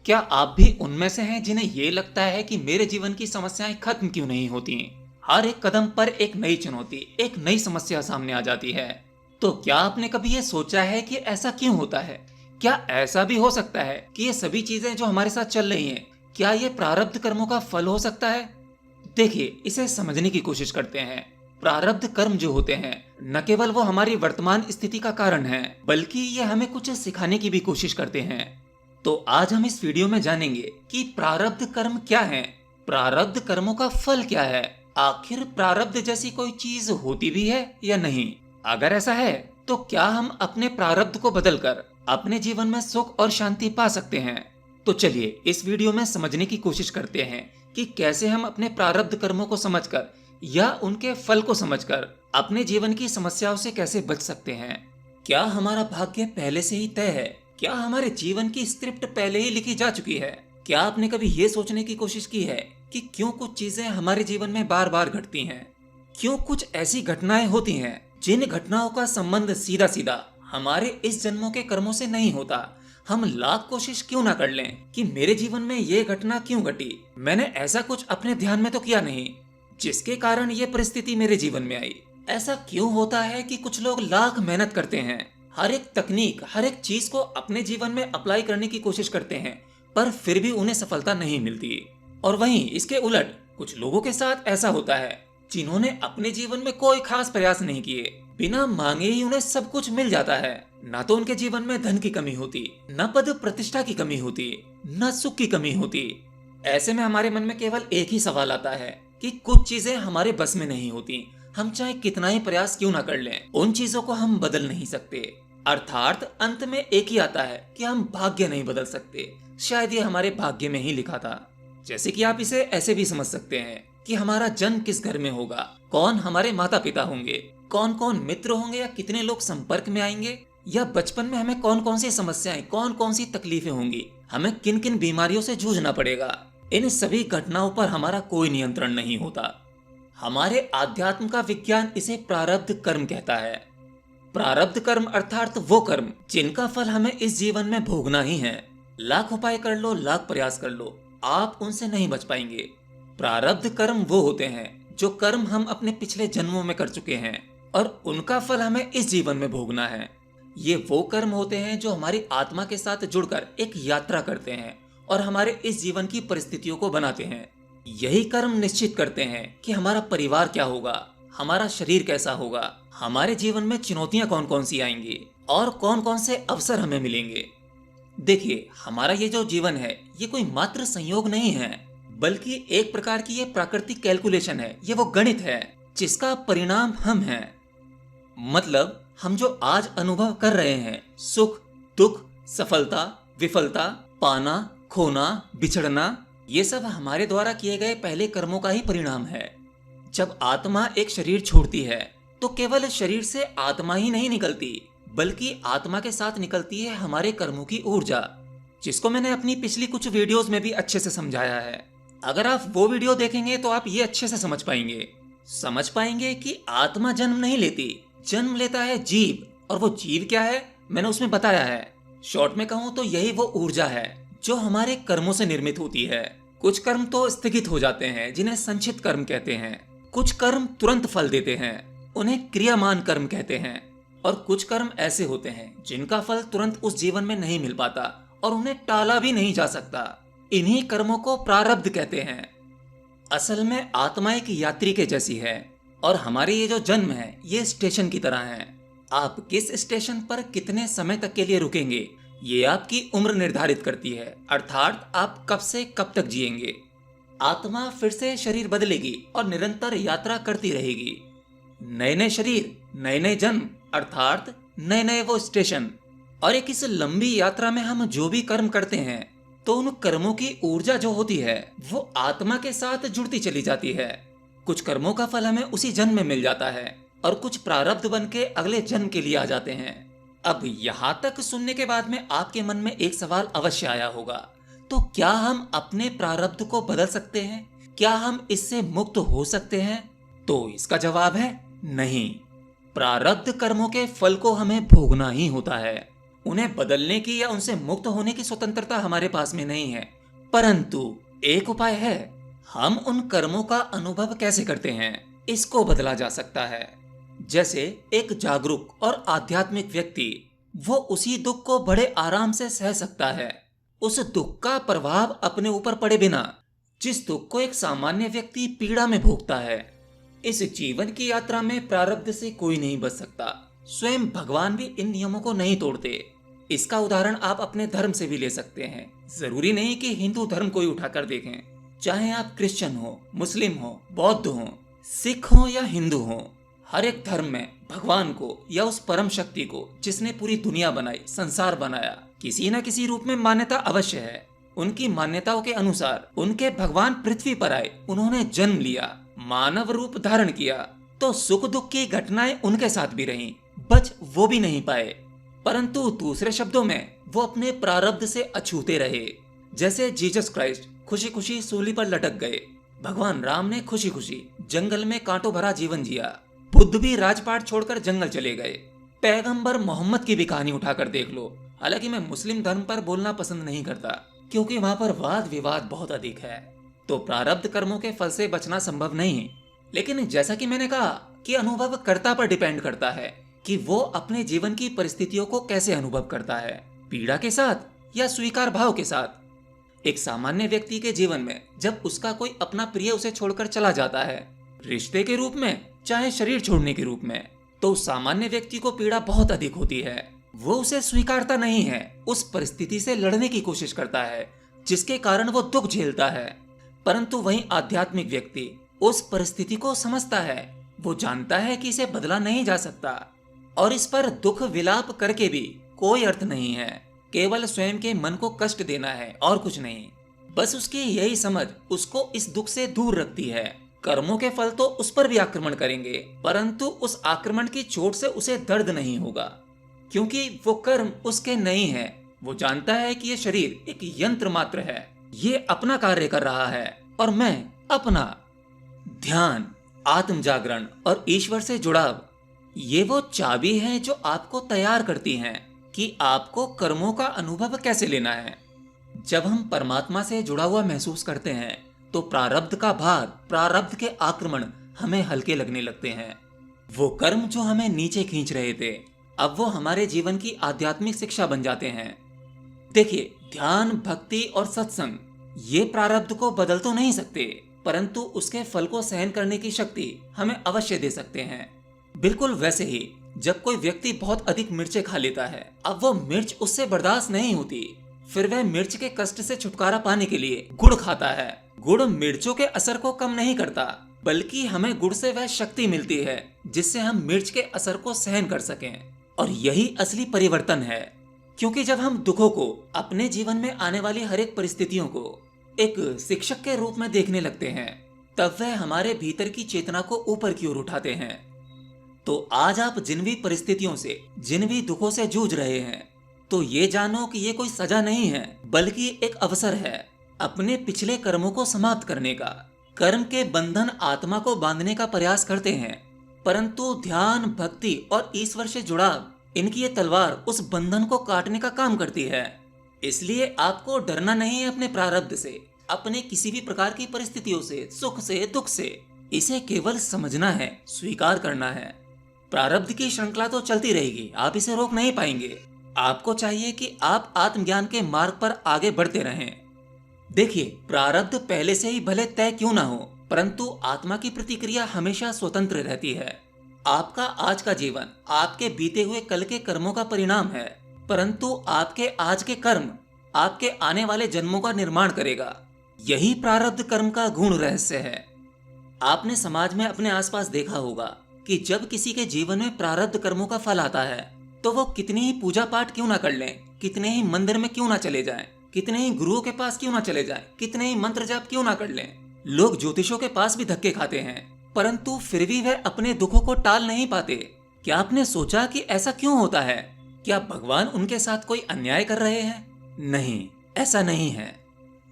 क्या आप भी उनमें से हैं जिन्हें ये लगता है कि मेरे जीवन की समस्याएं खत्म क्यों नहीं होती? हर एक कदम पर एक नई चुनौती, एक नई समस्या सामने आ जाती है। तो क्या आपने कभी ये सोचा है कि ऐसा क्यों होता है? क्या ऐसा भी हो सकता है कि ये सभी चीजें जो हमारे साथ चल रही हैं, क्या ये प्रारब्ध कर्मों का फल हो सकता है? देखिए, इसे समझने की कोशिश करते हैं। प्रारब्ध कर्म जो होते हैं, न केवल वो हमारी वर्तमान स्थिति का कारण है, बल्कि ये हमें कुछ सिखाने की भी कोशिश करते हैं। तो आज हम इस वीडियो में जानेंगे कि प्रारब्ध कर्म क्या है, प्रारब्ध कर्मों का फल क्या है, आखिर प्रारब्ध जैसी कोई चीज होती भी है या नहीं। अगर ऐसा है, तो क्या हम अपने प्रारब्ध को बदलकर अपने जीवन में सुख और शांति पा सकते हैं? तो चलिए इस वीडियो में समझने की कोशिश करते हैं कि कैसे हम अपने प्रारब्ध कर्मों को समझकर या उनके फल को समझकर अपने जीवन की समस्याओं से कैसे बच सकते हैं। क्या हमारा भाग्य पहले से ही तय है? क्या हमारे जीवन की स्क्रिप्ट पहले ही लिखी जा चुकी है? क्या आपने कभी ये सोचने की कोशिश की है कि क्यों कुछ चीजें हमारे जीवन में बार बार घटती हैं? क्यों कुछ ऐसी घटनाएं होती हैं जिन घटनाओं का संबंध सीधा सीधा हमारे इस जन्मों के कर्मों से नहीं होता? हम लाख कोशिश क्यों ना कर लें कि मेरे जीवन में ये घटना क्यों घटी, मैंने ऐसा कुछ अपने ध्यान में तो किया नहीं जिसके कारण ये परिस्थिति मेरे जीवन में आई। ऐसा क्यों होता है कि कुछ लोग लाख मेहनत करते हैं, हर एक तकनीक, हर एक चीज को अपने जीवन में अप्लाई करने की कोशिश करते हैं, पर फिर भी उन्हें सफलता नहीं मिलती। और वहीं इसके उलट कुछ लोगों के साथ ऐसा होता है जिन्होंने अपने जीवन में कोई खास प्रयास नहीं किए, बिना मांगे ही उन्हें सब कुछ मिल जाता है। न तो उनके जीवन में धन की कमी होती, न पद प्रतिष्ठा की कमी होती, न सुख की कमी होती। ऐसे में हमारे मन में केवल एक ही सवाल आता है कि कुछ चीजें हमारे बस में नहीं होती, हम चाहे कितना ही प्रयास क्यों ना कर लें, उन चीजों को हम बदल नहीं सकते। अर्थात अंत में एक ही आता है कि हम भाग्य नहीं बदल सकते। शायद ये हमारे भाग्य में ही लिखा था। जैसे कि आप इसे ऐसे भी समझ सकते हैं कि हमारा जन्म किस घर में होगा, कौन हमारे माता पिता होंगे, कौन कौन मित्र होंगे या कितने लोग संपर्क में आएंगे, या बचपन में हमें कौन कौन सी समस्याएं, कौन कौन सी तकलीफें होंगी, हमें किन किन बीमारियों से जूझना पड़ेगा, इन सभी घटनाओं पर हमारा कोई नियंत्रण नहीं होता। हमारे आध्यात्म का विज्ञान इसे प्रारब्ध कर्म कहता है। प्रारब्ध कर्म अर्थात वो कर्म जिनका फल हमें इस जीवन में भोगना ही है। लाख उपाय कर लो, लाख प्रयास कर लो, आप उनसे नहीं बच पाएंगे। प्रारब्ध कर्म वो होते हैं जो कर्म हम अपने पिछले जन्मों में कर चुके हैं और उनका फल हमें इस जीवन में भोगना है। ये वो कर्म होते हैं जो हमारी आत्मा के साथ जुड़कर एक यात्रा करते हैं और हमारे इस जीवन की परिस्थितियों को बनाते हैं। यही कर्म निश्चित करते हैं कि हमारा परिवार क्या होगा, हमारा शरीर कैसा होगा, हमारे जीवन में चुनौतियां कौन कौन सी आएंगी और कौन कौन से अवसर हमें मिलेंगे। देखिए, हमारा ये जो जीवन है, ये कोई मात्र संयोग नहीं है, बल्कि एक प्रकार की ये प्राकृतिक कैलकुलेशन है। ये वो गणित है जिसका परिणाम हम हैं। मतलब हम जो आज अनुभव कर रहे हैं, सुख दुख, सफलता विफलता, पाना खोना, बिछड़ना, ये सब हमारे द्वारा किए गए पहले कर्मों का ही परिणाम है। जब आत्मा एक शरीर छोड़ती है तो केवल शरीर से आत्मा ही नहीं निकलती, बल्कि आत्मा के साथ निकलती है हमारे कर्मों की ऊर्जा, जिसको मैंने अपनी पिछली कुछ वीडियोस में भी अच्छे से समझाया है। अगर आप वो वीडियो देखेंगे तो आप ये अच्छे से समझ पाएंगे कि आत्मा जन्म नहीं लेती, जन्म लेता है जीव। और वो जीव क्या है, मैंने उसमें बताया है। शॉर्ट में कहूँ तो यही वो ऊर्जा है जो हमारे कर्मों से निर्मित होती है। कुछ कर्म तो स्थगित हो जाते हैं, जिन्हें संचित कर्म कहते हैं। कुछ कर्म तुरंत फल देते हैं, उन्हें क्रियामान कर्म कहते हैं। और कुछ कर्म ऐसे होते हैं जिनका फल तुरंत उस जीवन में नहीं मिल पाता और उन्हें टाला भी नहीं जा सकता। इन्हीं कर्मों को प्रारब्ध कहते हैं। असल में आत्मा एक यात्री के जैसी है और हमारे ये जो जन्म है, ये स्टेशन की तरह है। आप किस स्टेशन पर कितने समय तक के लिए रुकेंगे, ये आपकी उम्र निर्धारित करती है, अर्थात आप कब से कब तक जिएंगे। आत्मा फिर से शरीर बदलेगी और निरंतर यात्रा करती रहेगी। नए नए शरीर, नए नए जन्म, अर्थात नए नए वो स्टेशन। और एक इस लंबी यात्रा में हम जो भी कर्म करते हैं, तो उन कर्मों की ऊर्जा जो होती है वो आत्मा के साथ जुड़ती चली जाती है। कुछ कर्मों का फल हमें उसी जन्म में मिल जाता है और कुछ प्रारब्ध बन के अगले जन्म के लिए आ जाते हैं। अब यहाँ तक सुनने के बाद में आपके मन में एक सवाल अवश्य आया होगा, तो क्या हम अपने प्रारब्ध को बदल सकते हैं? क्या हम इससे मुक्त हो सकते हैं? तो इसका जवाब है नहीं। प्रारब्ध कर्मों के फल को हमें भोगना ही होता है उन्हें बदलने की या उनसे मुक्त होने की स्वतंत्रता हमारे पास में नहीं है, परंतु एक उपाय है। हम उन कर्मों का अनुभव कैसे करते हैं, इसको बदला जा सकता है। जैसे एक जागरूक और आध्यात्मिक व्यक्ति, वो उसी दुख को बड़े आराम से सह सकता है, उस दुख का प्रभाव अपने ऊपर पड़े बिना, जिस दुख को एक सामान्य व्यक्ति पीड़ा में भोगता है। इस जीवन की यात्रा में प्रारब्ध से कोई नहीं बच सकता। स्वयं भगवान भी इन नियमों को नहीं तोड़ते। इसका उदाहरण आप अपने धर्म से भी ले सकते हैं। जरूरी नहीं कि हिंदू धर्म को ही उठाकर देखें, चाहे आप क्रिश्चियन हो, मुस्लिम हो, बौद्ध हो, सिख हो या हिंदू हो, हर एक धर्म में भगवान को या उस परम शक्ति को जिसने पूरी दुनिया बनाई, संसार बनाया, किसी न किसी रूप में मान्यता अवश्य है। उनकी मान्यताओं के अनुसार उनके भगवान पृथ्वी पर आए, उन्होंने जन्म लिया, मानव रूप धारण किया, तो सुख दुख की घटनाएं उनके साथ भी रहीं, बच वो भी नहीं पाए, परंतु दूसरे शब्दों में वो अपने प्रारब्ध से अछूते रहे। जैसे जीसस क्राइस्ट खुशी खुशी सूली पर लटक गए, भगवान राम ने खुशी खुशी जंगल में कांटों भरा जीवन जिया, बुद्ध भी राजपाट छोड़कर जंगल चले गए, पैगंबर मोहम्मद की भी कहानी उठाकर देख लो। हालांकि मैं मुस्लिम धर्म पर बोलना पसंद नहीं करता, क्योंकि वहां पर वाद विवाद बहुत अधिक है, तो प्रारब्ध कर्मों के फल से बचना संभव नहीं। लेकिन जैसा कि मैंने कहा कि अनुभव कर्ता पर डिपेंड करता है कि वो अपने जीवन की परिस्थितियों को कैसे अनुभव करता है, पीड़ा के साथ या स्वीकार भाव के साथ। एक सामान्य व्यक्ति के जीवन में जब उसका कोई अपना प्रिय उसे छोड़कर चला जाता है, रिश्ते के रूप में चाहे शरीर छोड़ने के रूप में, तो उस सामान्य व्यक्ति को पीड़ा बहुत अधिक होती है। वो उसे स्वीकारता नहीं है, उस परिस्थिति से लड़ने की कोशिश करता है, जिसके कारण वो दुख झेलता है। परंतु वहीं आध्यात्मिक व्यक्ति उस परिस्थिति को समझता है, वो जानता है कि इसे बदला नहीं जा सकता और इस पर दुख विलाप करके भी कोई अर्थ नहीं है, केवल स्वयं के मन को कष्ट देना है और कुछ नहीं। बस उसकी यही समझ उसको इस दुख से दूर रखती है। कर्मों के फल तो उस पर भी आक्रमण करेंगे, परंतु उस आक्रमण की चोट से उसे दर्द नहीं होगा, क्योंकि वो कर्म उसके नहीं है। वो जानता है कि ये शरीर एक यंत्र मात्र है, ये अपना कार्य कर रहा है और मैं अपना। ध्यान, आत्म जागरण और ईश्वर से जुड़ाव, ये वो चाबी है जो आपको तैयार करती हैं कि आपको कर्मों का अनुभव कैसे लेना है। जब हम परमात्मा से जुड़ा हुआ महसूस करते हैं तो प्रारब्ध का भार, प्रारब्ध के आक्रमण हमें हल्के लगने लगते हैं। वो कर्म जो हमें नीचे खींच रहे थे, अब वो हमारे जीवन की आध्यात्मिक शिक्षा बन जाते हैं। देखिए, ध्यान, भक्ति और सत्संग ये प्रारब्ध को बदल तो नहीं सकते, परंतु उसके फल को सहन करने की शक्ति हमें अवश्य दे सकते हैं। बिल्कुल वैसे ही जब कोई व्यक्ति बहुत अधिक मिर्चें खा लेता है, अब वो मिर्च उससे बर्दाश्त नहीं होती, फिर वह मिर्च के कष्ट से छुटकारा पाने के लिए गुड़ खाता है। गुड़ मिर्चों के असर को कम नहीं करता, बल्कि हमें गुड़ से वह शक्ति मिलती है जिससे हम मिर्च के असर को सहन कर सकें। और यही असली परिवर्तन है, क्योंकि जब हम दुखों को, अपने जीवन में आने वाली हर एक परिस्थितियों को एक शिक्षक के रूप में देखने लगते हैं, तब वह हमारे भीतर की चेतना को ऊपर की ओर उठाते हैं। तो आज आप जिन भी परिस्थितियों से, जिन भी दुखों से जूझ रहे हैं, तो ये जानो कि ये कोई सजा नहीं है, बल्कि एक अवसर है अपने पिछले कर्मों को समाप्त करने का। कर्म के बंधन आत्मा को बांधने का प्रयास करते हैं, परंतु ध्यान, भक्ति और ईश्वर से जुड़ाव, इनकी ये तलवार उस बंधन को काटने का काम करती है। इसलिए आपको डरना नहीं है अपने प्रारब्ध से, अपने किसी भी प्रकार की परिस्थितियों से, सुख से, दुख से। इसे केवल समझना है, स्वीकार करना है। प्रारब्ध की श्रृंखला तो चलती रहेगी, आप इसे रोक नहीं पाएंगे। आपको चाहिए कि आप आत्मज्ञान के मार्ग पर आगे बढ़ते रहें। देखिए, प्रारब्ध पहले से ही भले तय क्यों ना हो, परंतु आत्मा की प्रतिक्रिया हमेशा स्वतंत्र रहती है। आपका आज का जीवन आपके बीते हुए कल के कर्मों का परिणाम है, परंतु आपके आज के कर्म आपके आने वाले जन्मों का निर्माण करेगा। यही प्रारब्ध कर्म का गूढ़ रहस्य है। आपने समाज में अपने आसपास देखा होगा कि जब किसी के जीवन में प्रारब्ध कर्मों का फल आता है, तो वो कितनी ही पूजा पाठ क्यों ना कर लें, कितने ही मंदिर में क्यों ना चले जाएं, कितने ही गुरुओं के पास क्यों ना चले जाएं, कितने ही मंत्र जाप क्यों ना कर लें, लोग ज्योतिषों के पास भी धक्के खाते हैं, परंतु फिर भी वह अपने दुखों को टाल नहीं पाते। क्या आपने सोचा कि ऐसा क्यों होता है? क्या भगवान उनके साथ कोई अन्याय कर रहे हैं? नहीं, ऐसा नहीं है।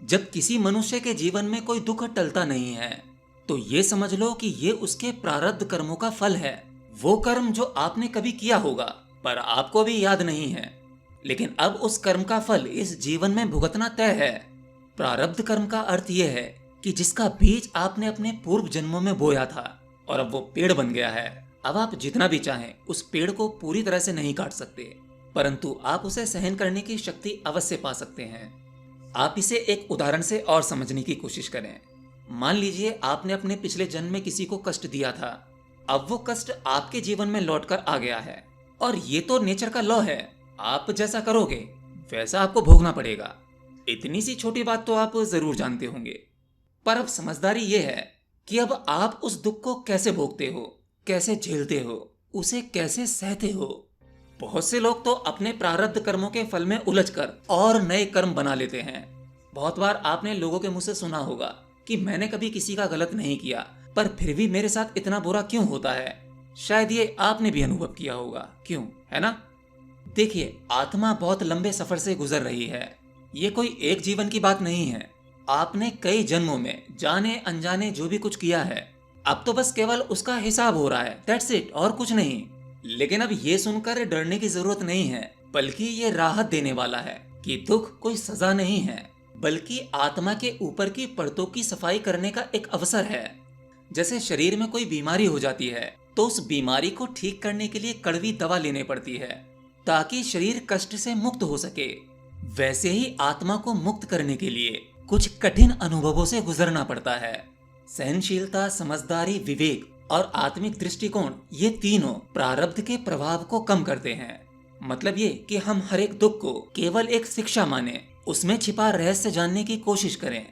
जब किसी मनुष्य के जीवन में कोई दुख टलता नहीं है, तो ये समझ लो कि ये उसके प्रारब्ध कर्मों का फल है। वो कर्म जो आपने कभी किया होगा पर आपको भी याद नहीं है। लेकिन अब उस कर्म का फल इस जीवन में भुगतना तय है। प्रारब्ध कर्म का अर्थ यह है कि जिसका बीज आपने अपने पूर्व जन्मों में बोया था और अब वो पेड़ बन गया है। अब आप जितना भी चाहें उस पेड़ को पूरी तरह से नहीं काट सकते, परंतु आप उसे सहन करने की शक्ति अवश्य पा सकते हैं। आप इसे एक उदाहरण से और समझने की कोशिश करें। मान लीजिए आपने अपने पिछले जन्म में किसी को कष्ट दिया था, अब वो कष्ट आपके जीवन में लौटकर आ गया है और ये तो नेचर का लॉ है, आप जैसा करोगे वैसा आपको भोगना पड़ेगा। इतनी सी छोटी बात तो आप जरूर जानते होंगे, पर अब समझदारी ये है कि अब आप उस दुख को कैसे भोगते हो, कैसे झेलते हो, उसे कैसे सहते हो। बहुत से लोग तो अपने प्रारब्ध कर्मों के फल में उलझकर और नए कर्म बना लेते हैं। बहुत बार आपने लोगों के मुंह से सुना होगा कि मैंने कभी किसी का गलत नहीं किया, पर फिर भी मेरे साथ इतना बुरा क्यों होता है। शायद ये आपने भी अनुभव किया होगा, क्यों, है ना? देखिए, आत्मा बहुत लंबे सफर से गुजर रही है। ये कोई एक जीवन की बात नहीं है। आपने कई जन्मों में जाने अनजाने जो भी कुछ किया है, अब तो बस केवल उसका हिसाब हो रहा है, दैट्स इट, और कुछ नहीं। लेकिन अब ये सुनकर डरने की जरूरत नहीं है, बल्कि ये राहत देने वाला है कि दुख कोई सजा नहीं है, बल्कि आत्मा के ऊपर की परतों की सफाई करने का एक अवसर है। जैसे शरीर में कोई बीमारी हो जाती है तो उस बीमारी को ठीक करने के लिए कड़वी दवा लेनी पड़ती है ताकि शरीर कष्ट से मुक्त हो सके। वैसे ही आत्मा को मुक्त करने के लिए कुछ कठिन अनुभवों से गुजरना पड़ता है। सहनशीलता, समझदारी, विवेक और आत्मिक दृष्टिकोण, ये तीनों प्रारब्ध के प्रभाव को कम करते हैं। मतलब ये कि हम हर एक दुख को केवल एक शिक्षा माने, उसमें छिपा रहस्य जानने की कोशिश करें,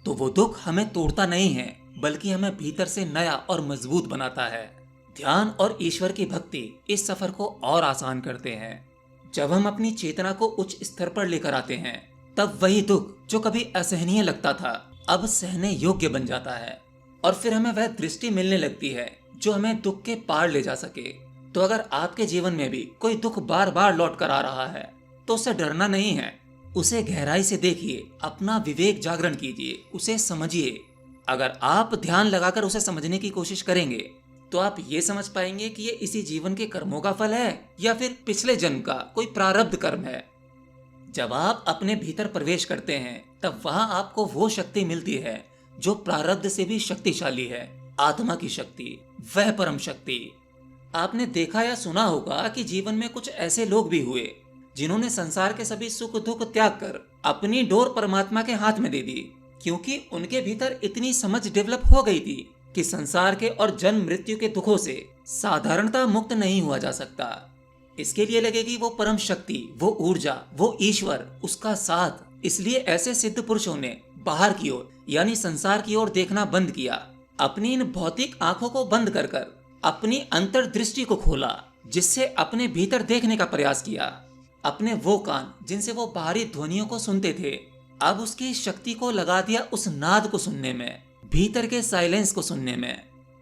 तो वो दुख हमें तोड़ता नहीं है, बल्कि हमें भीतर से नया और मजबूत बनाता है। ध्यान और ईश्वर की भक्ति इस सफर को और आसान करते हैं। जब हम अपनी चेतना को उच्च स्तर पर लेकर आते हैं, तब वही दुख जो कभी असहनीय लगता था अब सहने योग्य बन जाता है, और फिर हमें वह दृष्टि मिलने लगती है जो हमें दुख के पार ले जा सके। तो अगर आपके जीवन में भी कोई दुख बार बार लौट कर आ रहा है तो उससे डरना नहीं है, उसे गहराई से देखिए, अपना विवेक जागरण कीजिए, उसे समझिए। अगर आप ध्यान लगाकर उसे समझने की कोशिश करेंगे तो आप ये समझ पाएंगे कि ये इसी जीवन के कर्मों का फल है या फिर पिछले जन्म का कोई प्रारब्ध कर्म है। जब आप अपने भीतर प्रवेश करते हैं तब वहां आपको वो शक्ति मिलती है जो प्रारब्ध से भी शक्तिशाली है, आत्मा की शक्ति, वह परम शक्ति। आपने देखा या सुना होगा कि जीवन में कुछ ऐसे लोग भी हुए जिन्होंने संसार के सभी सुख दुख त्याग कर अपनी डोर परमात्मा के हाथ में दे दी, क्योंकि उनके भीतर इतनी समझ डेवलप हो गई थी कि संसार के और जन्म मृत्यु के दुखों से साधारणता मुक्त नहीं हुआ जा सकता। इसके लिए लगेगी वो परम शक्ति, वो ऊर्जा, वो ईश्वर, उसका साथ। इसलिए ऐसे सिद्ध पुरुषों ने बाहर की ओर यानी संसार की ओर देखना बंद किया, अपनी इन भौतिक आंखों को बंद कर कर अपनी अंतर्दृष्टि को खोला, जिससे अपने भीतर देखने का प्रयास किया। अपने वो कान जिनसे वो बाहरी ध्वनियों को सुनते थे, अब उसकी शक्ति को लगा दिया उस नाद को सुनने में, भीतर के साइलेंस को सुनने में,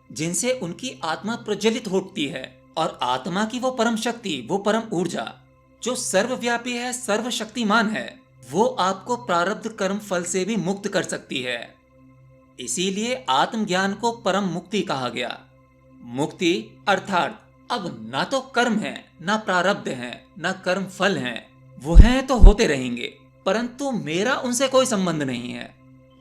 जिनसे उनकी आत्मा प्रज्वलित होती है। और आत्मा की वो परम शक्ति, वो परम ऊर्जा जो सर्वव्यापी है, सर्वशक्तिमान है, वो आपको प्रारब्ध कर्म फल से भी मुक्त कर सकती है। इसीलिए आत्मज्ञान को परम मुक्ति कहा गया। मुक्ति अर्थात अब ना तो कर्म है, ना प्रारब्ध है, ना कर्म फल है, वो हैं तो होते रहेंगे, परंतु मेरा उनसे कोई संबंध नहीं है।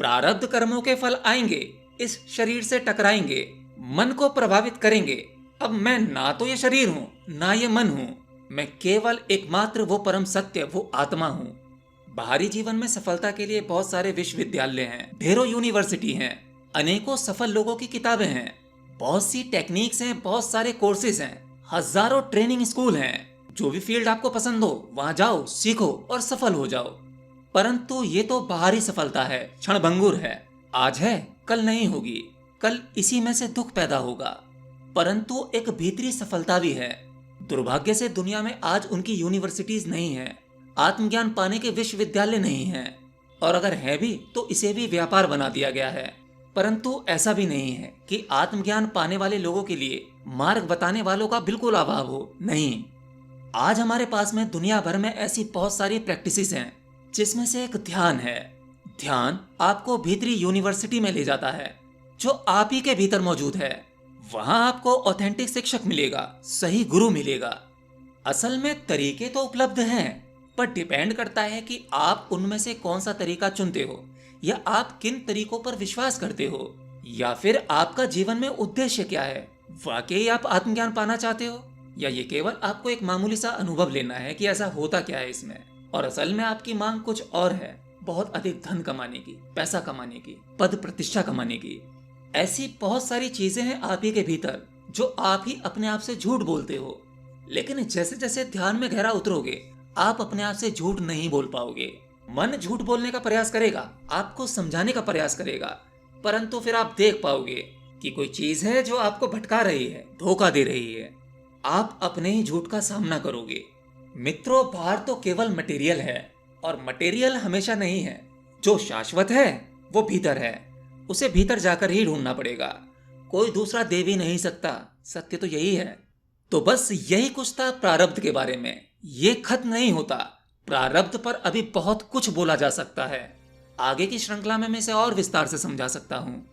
प्रारब्ध कर्मों के फल आएंगे, इस शरीर से टकराएंगे, मन को प्रभावित करेंगे। अब मैं ना तो ये शरीर हूँ, ना ये मन हूँ, मैं केवल एकमात्र वो परम सत्य, वो आत्मा हूँ। बाहरी जीवन में सफलता के लिए बहुत सारे विश्वविद्यालय हैं, ढेरों यूनिवर्सिटी हैं, अनेकों सफल लोगों की किताबें हैं, बहुत सी टेक्निक्स हैं, बहुत सारे कोर्सेज हैं, हजारों ट्रेनिंग स्कूल हैं। जो भी फील्ड आपको पसंद हो वहां जाओ, सीखो और सफल हो जाओ। परंतु ये तो बाहरी सफलता है, क्षणभंगुर है, आज है कल नहीं होगी, कल इसी में से दुख पैदा होगा। परंतु एक भीतरी सफलता भी है। दुर्भाग्य से दुनिया में आज उनकी यूनिवर्सिटीज नहीं है, आत्मज्ञान पाने के विश्वविद्यालय नहीं हैं, और अगर है भी तो इसे भी व्यापार बना दिया गया है। परंतु ऐसा भी नहीं है कि आत्मज्ञान पाने वाले लोगों के लिए मार्ग बताने वालों का बिल्कुल अभाव हो, नहीं। आज हमारे पास में दुनिया भर में ऐसी बहुत सारी प्रैक्टिसेस हैं, जिसमें से एक ध्यान है। ध्यान आपको भीतरी यूनिवर्सिटी में ले जाता है जो आप ही के भीतर मौजूद है। वहां आपको ऑथेंटिक शिक्षक मिलेगा, सही गुरु मिलेगा। असल में तरीके तो उपलब्ध हैं, पर डिपेंड करता है कि आप उनमें से कौन सा तरीका चुनते हो, या आप किन तरीकों पर विश्वास करते हो, या फिर आपका जीवन में उद्देश्य क्या है। वाकई आप आत्मज्ञान पाना चाहते हो, या ये केवल आपको एक मामूली सा अनुभव लेना है कि ऐसा होता क्या है इसमें, और असल में आपकी मांग कुछ और है, बहुत अधिक धन कमाने की, पैसा कमाने की, पद प्रतिष्ठा कमाने की। ऐसी बहुत सारी चीजें हैं आप ही के भीतर जो आप ही अपने आप से झूठ बोलते हो। लेकिन जैसे जैसे ध्यान में गहरा उतरोगे, आप अपने आप से झूठ नहीं बोल पाओगे। मन झूठ बोलने का प्रयास करेगा, आपको समझाने का प्रयास करेगा, परंतु फिर आप देख पाओगे कि कोई चीज है जो आपको भटका रही है, धोखा दे रही है। आप अपने ही झूठ का सामना करोगे। मित्रों, बाहर तो केवल मटेरियल है, और मटेरियल हमेशा नहीं है। जो शाश्वत है वो भीतर है, उसे भीतर जाकर ही ढूंढना पड़ेगा। कोई दूसरा दे भी नहीं सकता, सत्य तो यही है। तो बस यही कुछ था प्रारब्ध के बारे में। ये खत्म नहीं होता। प्रारब्ध पर अभी बहुत कुछ बोला जा सकता है। आगे की श्रृंखला में मैं इसे और विस्तार से समझा सकता हूँ।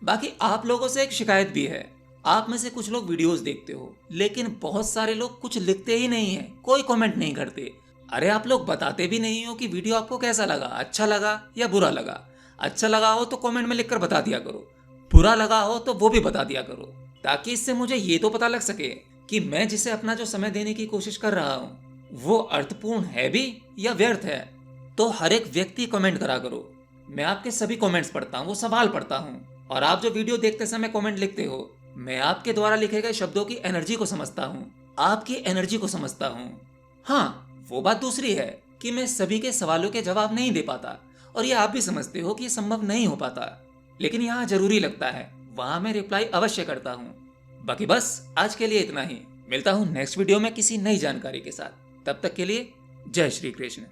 बाकी आप लोगों से एक शिकायत भी है। आप में से कुछ लोग वीडियोस देखते हो, लेकिन बहुत सारे लोग कुछ लिखते ही नहीं है, कोई कमेंट नहीं करते। अरे आप लोग बताते भी नहीं हो कि वीडियो आपको कैसा लगा, अच्छा लगा या बुरा लगा। अच्छा लगा हो तो कमेंट में लिखकर बता दिया करो, बुरा लगा हो तो वो भी बता दिया करो, ताकि इससे मुझे ये तो पता लग सके कि मैं जिसे अपना जो समय देने की कोशिश कर रहा हूँ वो अर्थपूर्ण है भी या व्यर्थ है। तो हर एक व्यक्ति कमेंट करा करो। मैं आपके सभी कमेंट्स पढ़ता हूँ, वो सवाल पढ़ता हूँ, और आप जो वीडियो देखते समय कमेंट लिखते हो, मैं आपके द्वारा लिखे गए शब्दों की एनर्जी को समझता हूँ, आपकी एनर्जी को समझता हूँ। हाँ, वो बात दूसरी है कि मैं सभी के सवालों के जवाब नहीं दे पाता, और ये आप भी समझते हो कि ये संभव नहीं हो पाता, लेकिन यहाँ जरूरी लगता है, वहां मैं रिप्लाई अवश्य करता हूँ। बाकी बस आज के लिए इतना ही। मिलता हूँ नेक्स्ट वीडियो में किसी नई जानकारी के साथ। तब तक के लिए जय श्री कृष्ण।